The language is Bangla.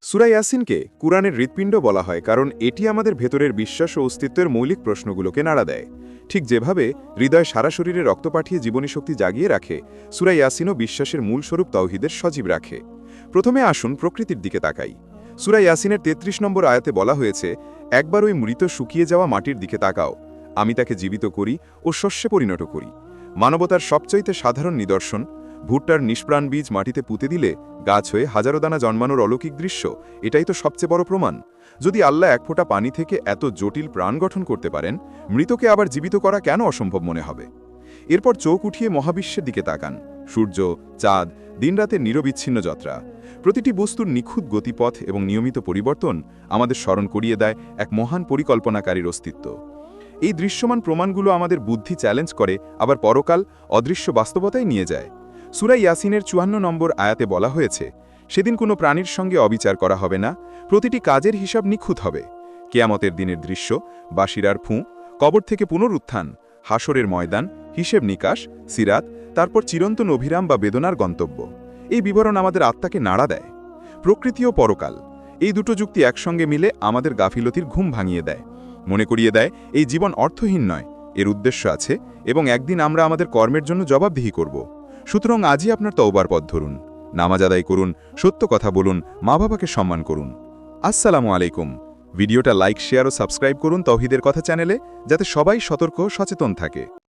সূরা ইয়াসিনকে কুরআনের হৃৎপিণ্ড বলা হয় কারণ এটি আমাদের ভেতরের বিশ্বাস ও অস্তিত্বের মৌলিক প্রশ্নগুলোকে নাড়া দেয়। ঠিক যেভাবে হৃদয় সারা শরীরে রক্ত পাঠিয়ে জীবনী শক্তি জাগিয়ে রাখে, সূরা ইয়াসিনও বিশ্বাসের মূল স্বরূপ তাওহীদের সজীব রাখে। প্রথমে আসুন প্রকৃতির দিকে তাকাই। সূরা ইয়াসিনের ৩৩ নম্বর আয়াতে বলা হয়েছে, একবার ওই মৃত শুকিয়ে যাওয়া মাটির দিকে তাকাও, আমি তাকে জীবিত করি ও শস্যে পরিণত করি। মানবতার সবচাইতে সাধারণ নিদর্শন, ভুট্টার নিষ্প্রাণ বীজ মাটিতে পুঁতে দিলে গাছ হয়ে হাজারো দানা জন্মানোর অলৌকিক দৃশ্য, এটাই তো সবচেয়ে বড় প্রমাণ। যদি আল্লাহ এক ফোঁটা পানি থেকে এত জটিল প্রাণ গঠন করতে পারেন, মৃতকে আবার জীবিত করা কেন অসম্ভব মনে হবে? এরপর চোখ উঠিয়ে মহাবিশ্বের দিকে তাকান। সূর্য, চাঁদ, দিনরাতের নিরবিচ্ছিন্ন যাত্রা, প্রতিটি বস্তুর নিখুঁত গতিপথ এবং নিয়মিত পরিবর্তন আমাদের স্মরণ করিয়ে দেয় এক মহান পরিকল্পনাকারীর অস্তিত্ব। এই দৃশ্যমান প্রমাণগুলো আমাদের বুদ্ধি চ্যালেঞ্জ করে, আবার পরকাল, অদৃশ্য বাস্তবতায় নিয়ে যায়। সূরা ইয়াসিনের ৫৪ নম্বর আয়াতে বলা হয়েছে, সেদিন কোনো প্রাণীর সঙ্গে অবিচার করা হবে না, প্রতিটি কাজের হিসাব নিখুঁত হবে। কেয়ামতের দিনের দৃশ্য, বাশিরার ফুঁ, কবর থেকে পুনরুত্থান, হাসরের ময়দান, হিসেব নিকাশ, সিরাত, তারপর চিরন্তন অভিরাম বা বেদনার গন্তব্য। এই বিবরণ আমাদের আত্মাকে নাড়া দেয়। প্রকৃতি ও পরকাল, এই দুটো যুক্তি একসঙ্গে মিলে আমাদের গাফিলতির ঘুম ভাঙিয়ে দেয়, মনে করিয়ে দেয় এই জীবন অর্থহীন নয়, এর উদ্দেশ্য আছে এবং একদিন আমরা আমাদের কর্মের জন্য জবাবদিহি করব। সুতরাং আজই আপনার তওবার পথ ধরুন, নামাজ আদায় করুন, সত্য কথা বলুন, মা বাবাকে সম্মান করুন। আসসালামু আলাইকুম। ভিডিওটা লাইক, শেয়ার ও সাবস্ক্রাইব করুন তাওহীদের কথা চ্যানেলে, যাতে সবাই সতর্ক ও সচেতন থাকে।